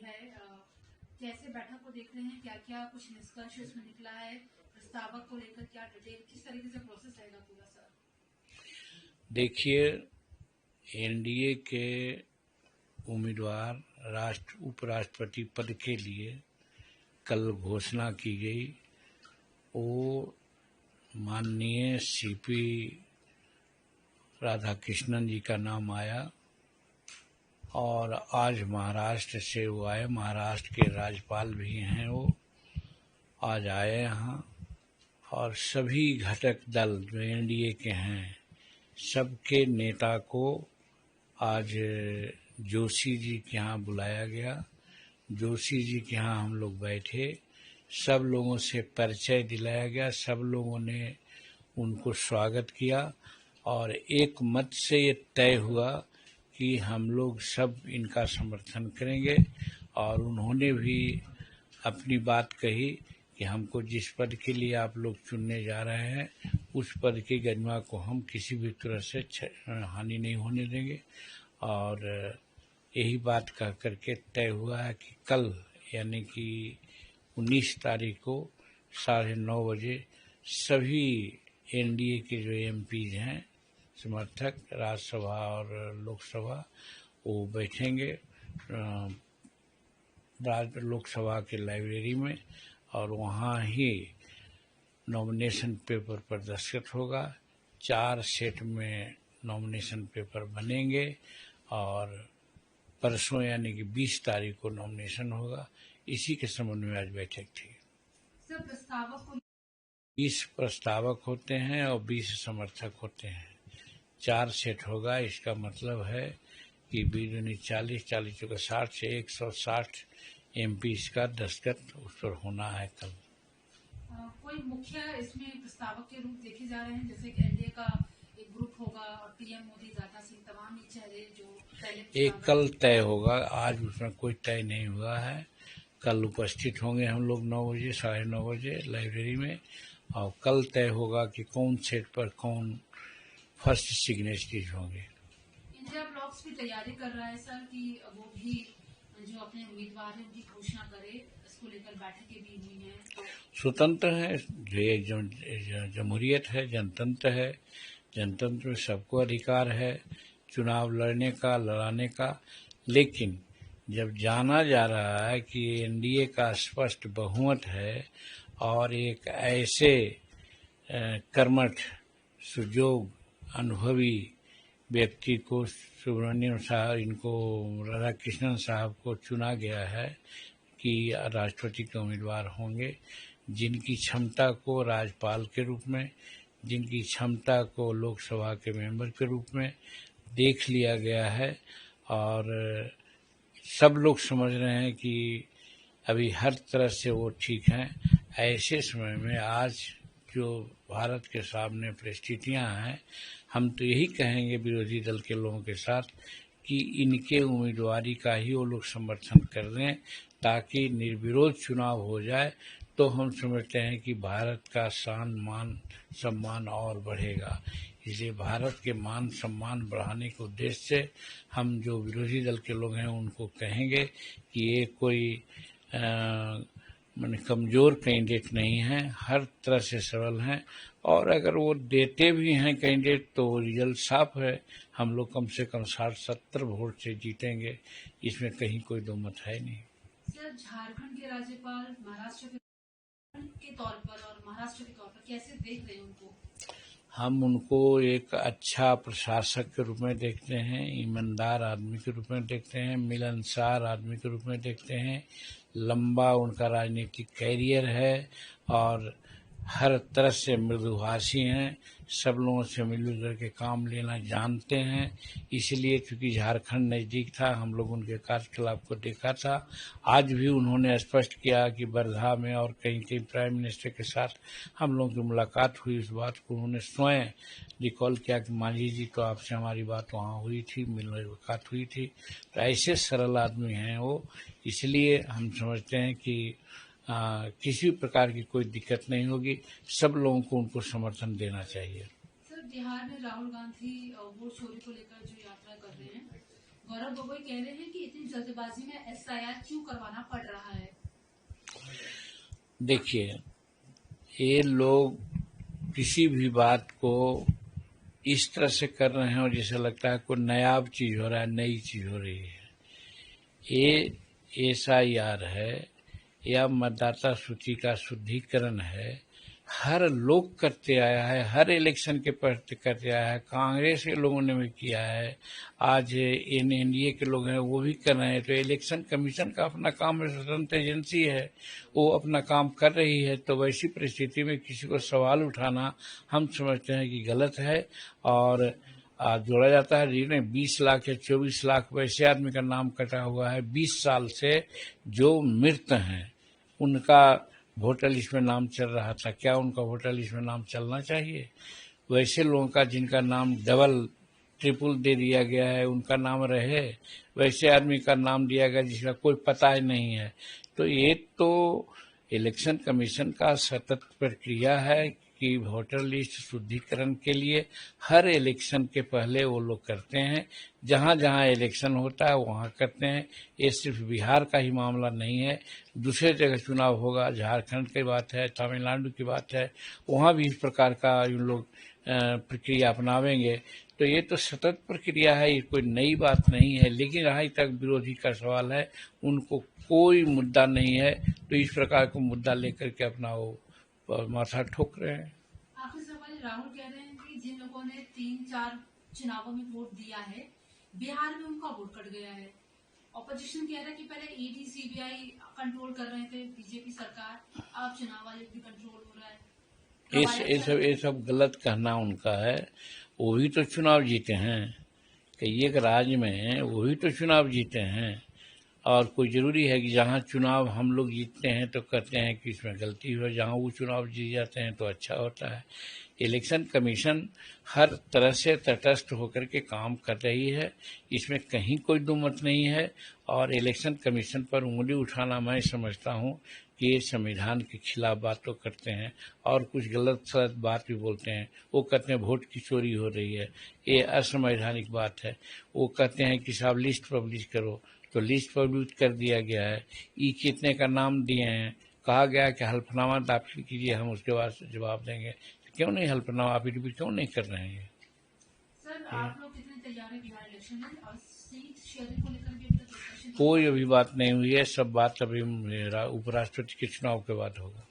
है। कैसे बैठक को देख रहे हैं, क्या क्या कुछ निष्कर्ष इसमें निकला है, प्रस्तावक को लेकर क्या डिटेल, किस तरीके से प्रोसेस रहेगा पूरा सर? देखिए, एनडीए के उम्मीदवार उपराष्ट्रपति पद के लिए कल घोषणा की गई। वो माननीय सीपी राधाकृष्णन जी का नाम आया और आज महाराष्ट्र से वो आए। महाराष्ट्र के राज्यपाल भी हैं, वो आज आए यहाँ। और सभी घटक दल जो एनडीए के हैं, सबके नेता को आज जोशी जी के यहाँ बुलाया गया। जोशी जी के यहाँ हम लोग बैठे, सब लोगों से परिचय दिलाया गया, सब लोगों ने उनको स्वागत किया और एक मत से ये तय हुआ कि हम लोग सब इनका समर्थन करेंगे। और उन्होंने भी अपनी बात कही कि हमको जिस पद के लिए आप लोग चुनने जा रहे हैं, उस पद की गरिमा को हम किसी भी तरह से हानि नहीं होने देंगे। और यही बात कह करके तय हुआ है कि कल यानी कि 19 तारीख को 9:30 बजे सभी एनडीए के जो एमपीज हैं, समर्थक, राज्यसभा और लोकसभा, वो बैठेंगे लोकसभा के लाइब्रेरी में और वहाँ ही नॉमिनेशन पेपर पर दस्तखत होगा। 4 सेट में नॉमिनेशन पेपर बनेंगे और परसों यानी कि 20 तारीख को नॉमिनेशन होगा। इसी के संबंध में आज बैठक थी। सर, प्रस्तावक को 20 प्रस्तावक होते हैं और 20 समर्थक होते हैं। 4 सेट होगा। इसका मतलब है कि 40 चौका 60 से 160 एमपी का दस्तखत उस पर होना है कल। कोई मुख्य इसमें प्रस्तावक के रूप देखे जा रहे हैं, जैसे कि एनडीए का एक ग्रुप होगा और पीएम मोदी, राजनाथ सिंह, तमाम ही चेहरे जो पहले एक कल तय होगा, आज उसमें कोई तय नहीं हुआ है। कल उपस्थित होंगे हम लोग 9 बजे 9:30 बजे लाइब्रेरी में और कल तय होगा कि कौन सेट पर कौन फर्स्ट सिग्नेचरीज होंगे। इंडिया ब्लॉक्स की तैयारी कर रहा है सर कि वो भी जो अपने उम्मीदवार हैं उनकी घोषणा करे, इसको लेकर बैठकें भी हुई हैं। तो स्वतंत्र है, जो एक जमहूरियत है, जनतंत्र है। जनतंत्र में सबको अधिकार है चुनाव लड़ने का, लड़ाने का। लेकिन जब जाना जा रहा है कि एनडीए का स्पष्ट बहुमत है और एक ऐसे कर्मठ, सुजोग, अनुभवी व्यक्ति को, सुब्रमण्यम साहब, इनको राधाकृष्णन साहब को चुना गया है कि राष्ट्रपति के उम्मीदवार होंगे, जिनकी क्षमता को राज्यपाल के रूप में, जिनकी क्षमता को लोकसभा के मेंबर के रूप में देख लिया गया है। और सब लोग समझ रहे हैं कि अभी हर तरह से वो ठीक हैं। ऐसे समय में आज जो भारत के सामने परिस्थितियां हैं, हम तो यही कहेंगे विरोधी दल के लोगों के साथ कि इनके उम्मीदवारी का ही वो लोग समर्थन कर दें ताकि निर्विरोध चुनाव हो जाए। तो हम समझते हैं कि भारत का शान, मान, सम्मान और बढ़ेगा। इसलिए भारत के मान सम्मान बढ़ाने के उद्देश्य से हम जो विरोधी दल के लोग हैं उनको कहेंगे कि ये कोई कमज़ोर कैंडिडेट नहीं है, हर तरह से सबल हैं। और अगर वो देते भी हैं कैंडिडेट तो रिजल्ट साफ है, हम लोग कम से कम 60-70 वोट से जीतेंगे, इसमें कहीं कोई दो मत है नहीं। सर, झारखंड के राज्यपाल महाराष्ट्र के तौर पर और महाराष्ट्र के तौर पर कैसे देख रहे हैं उनको? हम उनको एक अच्छा प्रशासक के रूप में देखते हैं, ईमानदार आदमी के रूप में देखते हैं, मिलनसार आदमी के रूप में देखते हैं। लंबा उनका राजनीतिक कैरियर है और हर तरह से मृदुभाषी हैं, सब लोगों से मिलजुल करके काम लेना जानते हैं। इसलिए चूंकि झारखंड नज़दीक था, हम लोग उनके कार्यकलाप को देखा था। आज भी उन्होंने स्पष्ट किया कि वर्धा में और कहीं कहीं प्राइम मिनिस्टर के साथ हम लोगों की मुलाकात हुई। उस बात को उन्होंने स्वयं रिकॉल किया कि मांझी जी, तो आपसे हमारी बात वहाँ हुई थी, मुलाकात हुई थी। तो ऐसे सरल आदमी हैं वो, इसलिए हम समझते हैं कि किसी प्रकार की कोई दिक्कत नहीं होगी। सब लोगों को उनको समर्थन देना चाहिए। सर, बिहार में राहुल गांधी वोट चोरी को लेकर जो यात्रा कर रहे हैं, गौरव गोगोई कह रहे हैं कि इतनी जल्दबाजी में एसआईआर क्यों करवाना पड़ रहा है। देखिए, ये लोग किसी भी बात को इस तरह से कर रहे हैं और जैसे लगता है कोई नायाब चीज हो रहा है, नई चीज हो रही है। ये एसआईआर है या मतदाता सूची का शुद्धिकरण है, हर लोग करते आया है, हर इलेक्शन के पहले करते आया है। कांग्रेस के लोगों ने भी किया है, आज एनडीए के लोग हैं वो भी कर रहे हैं। तो इलेक्शन कमीशन का अपना काम है, स्वतंत्र एजेंसी है, वो अपना काम कर रही है। तो वैसी परिस्थिति में किसी को सवाल उठाना हम समझते हैं कि गलत है। और जोड़ा जाता है जिन्हें 20 लाख या 24 लाख वैसे आदमी का नाम कटा हुआ है 20 साल से, जो मृत हैं, उनका वोटर लिस्ट में नाम चल रहा था। क्या उनका वोटर लिस्ट में नाम चलना चाहिए? वैसे लोगों का जिनका नाम डबल ट्रिपल दे दिया गया है, उनका नाम रहे। वैसे आदमी का नाम दिया गया जिसका कोई पता ही नहीं है। तो ये तो इलेक्शन कमीशन का सतत प्रक्रिया है कि वोटर लिस्ट शुद्धिकरण के लिए हर इलेक्शन के पहले वो लोग करते हैं। जहां जहां इलेक्शन होता है वहां करते हैं। ये सिर्फ बिहार का ही मामला नहीं है, दूसरे जगह चुनाव होगा, झारखंड की बात है, तमिलनाडु की बात है, वहां भी इस प्रकार का इन लोग प्रक्रिया अपनावेंगे। तो ये तो सतत प्रक्रिया है, ये कोई नई बात नहीं है। लेकिन रहा तक विरोधी का सवाल है, उनको कोई मुद्दा नहीं है, तो इस प्रकार का मुद्दा लेकर के अपना वो माथा ठोक रहे हैं। आखिर सवाल राहुल कह रहे हैं कि जिन लोगों ने 3-4 चुनावों में वोट दिया है, बिहार में उनका वोट कट गया है। ऑपोजिशन कह रहा है कि पहले ईडी सीबीआई कंट्रोल कर रहे थे, बीजेपी सरकार, अब चुनाव आयोग भी कंट्रोल हो रहा है। ये सब गलत कहना उनका है। वही तो चुनाव जीते हैं, कई एक राज्य में वही तो चुनाव जीते हैं। और कोई जरूरी है कि जहाँ चुनाव हम लोग जीतते हैं तो कहते हैं कि इसमें गलती हो, जहाँ वो चुनाव जीत जाते हैं तो अच्छा होता है। इलेक्शन कमीशन हर तरह से तटस्थ होकर के काम कर रही है, इसमें कहीं कोई दुमत नहीं है। और इलेक्शन कमीशन पर उंगली उठाना मैं समझता हूँ कि ये संविधान के खिलाफ बात तो करते हैं और कुछ गलत सलत बात भी बोलते हैं। वो कहते हैं वोट की चोरी हो रही है, ये असंवैधानिक बात है। वो कहते हैं कि साहब लिस्ट पब्लिश करो, तो लिस्ट पब्लिश कर दिया गया है। ई कितने का नाम दिए हैं, कहा गया कि हल्फनामा दाखिल कीजिए, हम उसके बाद जवाब देंगे। तो क्यों नहीं हल्फनामा अफिडेविट क्यों नहीं कर रहे हैं? सर, आप लोग कितने तैयार हैं बिहार इलेक्शन में, और सीट शेयरिंग को लेकर भी कोई अभी बात नहीं हुई है। सब बात अभी उपराष्ट्रपति के चुनाव के बाद होगा।